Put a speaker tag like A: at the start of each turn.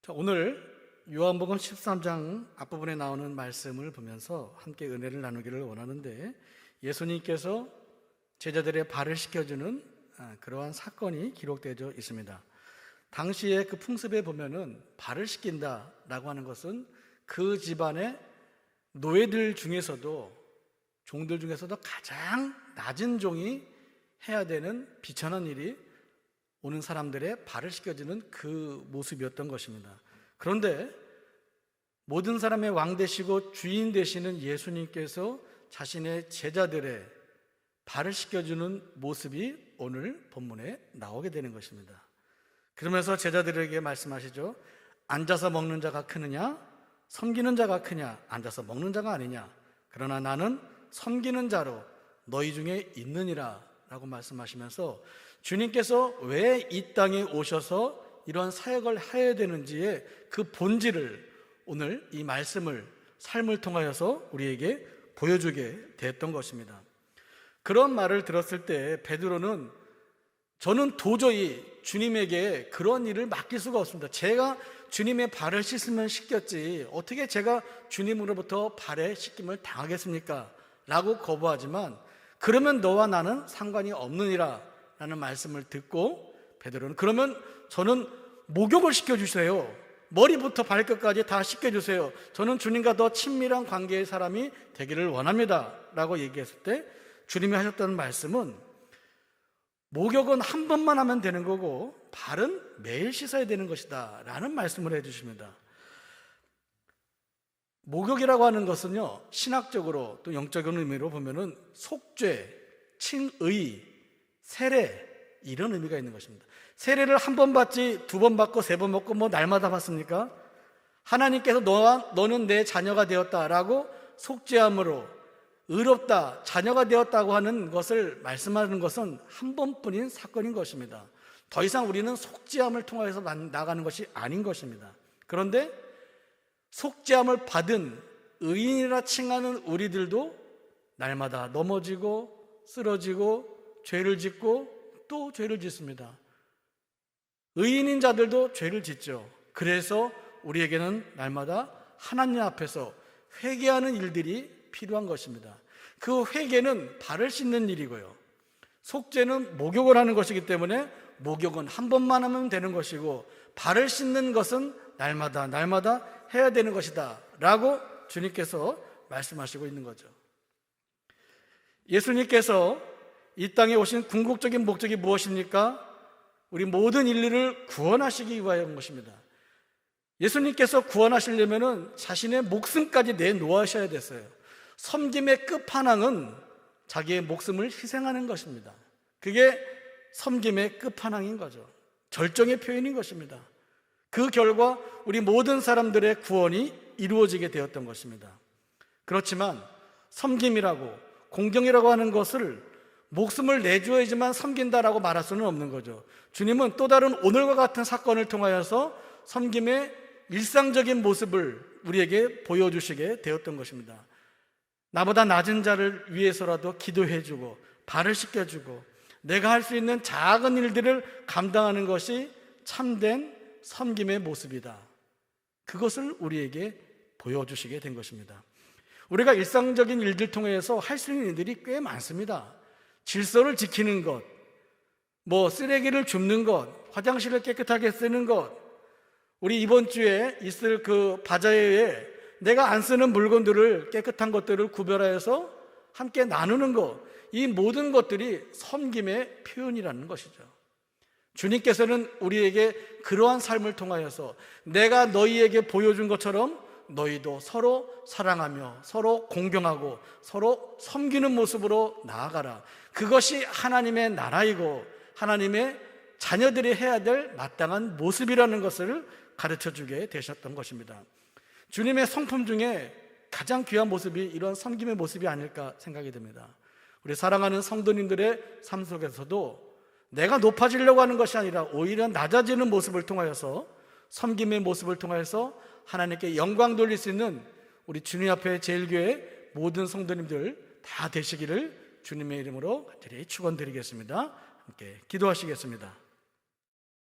A: 자, 오늘 요한복음 13장 앞부분에 나오는 말씀을 보면서 함께 은혜를 나누기를 원하는데, 예수님께서 제자들의 발을 씻겨주는 그러한 사건이 기록되어 있습니다. 당시에 그 풍습에 보면은 발을 씻긴다라고 하는 것은 그 집안의 노예들 중에서도, 종들 중에서도 가장 낮은 종이 해야 되는 비천한 일이 오는 사람들의 발을 씻겨주는 그 모습이었던 것입니다. 그런데 모든 사람의 왕 되시고 주인 되시는 예수님께서 자신의 제자들의 발을 씻겨주는 모습이 오늘 본문에 나오게 되는 것입니다. 그러면서 제자들에게 말씀하시죠. 앉아서 먹는 자가 크느냐, 섬기는 자가 크냐? 앉아서 먹는 자가 아니냐? 그러나 나는 섬기는 자로 너희 중에 있느니라 라고 말씀하시면서, 주님께서 왜 이 땅에 오셔서 이러한 사역을 해야 되는지의 그 본질을 오늘 이 말씀을, 삶을 통하여서 우리에게 보여주게 됐던 것입니다. 그런 말을 들었을 때 베드로는, 저는 도저히 주님에게 그런 일을 맡길 수가 없습니다. 제가 주님의 발을 씻으면 씻겼지 어떻게 제가 주님으로부터 발에 씻김을 당하겠습니까? 라고 거부하지만, 그러면 너와 나는 상관이 없느니라 라는 말씀을 듣고 베드로는, 그러면 저는 목욕을 시켜주세요. 머리부터 발끝까지 다 씻겨주세요. 저는 주님과 더 친밀한 관계의 사람이 되기를 원합니다 라고 얘기했을 때, 주님이 하셨다는 말씀은 목욕은 한 번만 하면 되는 거고 발은 매일 씻어야 되는 것이다 라는 말씀을 해주십니다. 목욕이라고 하는 것은요, 신학적으로 또 영적인 의미로 보면은 속죄, 칭의, 세례, 이런 의미가 있는 것입니다. 세례를 한 번 받지 두 번 받고 세 번 받고 날마다 받습니까? 하나님께서 너는 내 자녀가 되었다라고 속죄함으로 의롭다, 자녀가 되었다고 하는 것을 말씀하는 것은 한 번뿐인 사건인 것입니다. 더 이상 우리는 속죄함을 통해서 나가는 것이 아닌 것입니다. 그런데 속죄함을 받은 의인이라 칭하는 우리들도 날마다 넘어지고 쓰러지고 죄를 짓고 또 죄를 짓습니다. 의인인 자들도 죄를 짓죠. 그래서 우리에게는 날마다 하나님 앞에서 회개하는 일들이 필요한 것입니다. 그 회개는 발을 씻는 일이고요, 속죄는 목욕을 하는 것이기 때문에 목욕은 한 번만 하면 되는 것이고, 발을 씻는 것은 날마다 해야 되는 것이다 라고 주님께서 말씀하시고 있는 거죠. 예수님께서 이 땅에 오신 궁극적인 목적이 무엇입니까? 우리 모든 인류를 구원하시기 위하여인 것입니다. 예수님께서 구원하시려면 자신의 목숨까지 내놓으셔야 됐어요. 섬김의 끝판왕은 자기의 목숨을 희생하는 것입니다. 그게 섬김의 끝판왕인 거죠. 절정의 표현인 것입니다. 그 결과 우리 모든 사람들의 구원이 이루어지게 되었던 것입니다. 그렇지만 섬김이라고, 공경이라고 하는 것을 목숨을 내줘야지만 섬긴다라고 말할 수는 없는 거죠. 주님은 또 다른 오늘과 같은 사건을 통하여서 섬김의 일상적인 모습을 우리에게 보여주시게 되었던 것입니다. 나보다 낮은 자를 위해서라도 기도해주고 발을 씻겨주고 내가 할 수 있는 작은 일들을 감당하는 것이 참된 섬김의 모습이다. 그것을 우리에게 보여주시게 된 것입니다. 우리가 일상적인 일들 통해서 할 수 있는 일들이 꽤 많습니다. 질서를 지키는 것, 쓰레기를 줍는 것, 화장실을 깨끗하게 쓰는 것, 우리 이번 주에 있을 그 바자회에 내가 안 쓰는 물건들을, 깨끗한 것들을 구별하여서 함께 나누는 것, 이 모든 것들이 섬김의 표현이라는 것이죠. 주님께서는 우리에게 그러한 삶을 통하여서 내가 너희에게 보여준 것처럼 너희도 서로 사랑하며 서로 공경하고 서로 섬기는 모습으로 나아가라. 그것이 하나님의 나라이고 하나님의 자녀들이 해야 될 마땅한 모습이라는 것을 가르쳐주게 되셨던 것입니다. 주님의 성품 중에 가장 귀한 모습이 이런 섬김의 모습이 아닐까 생각이 듭니다. 우리 사랑하는 성도님들의 삶 속에서도 내가 높아지려고 하는 것이 아니라 오히려 낮아지는 모습을 통하여서, 섬김의 모습을 통하여서 하나님께 영광 돌릴 수 있는 우리 주님 앞에 제일교회 모든 성도님들 다 되시기를 주님의 이름으로 간절히 축원드리겠습니다. 함께 기도하시겠습니다.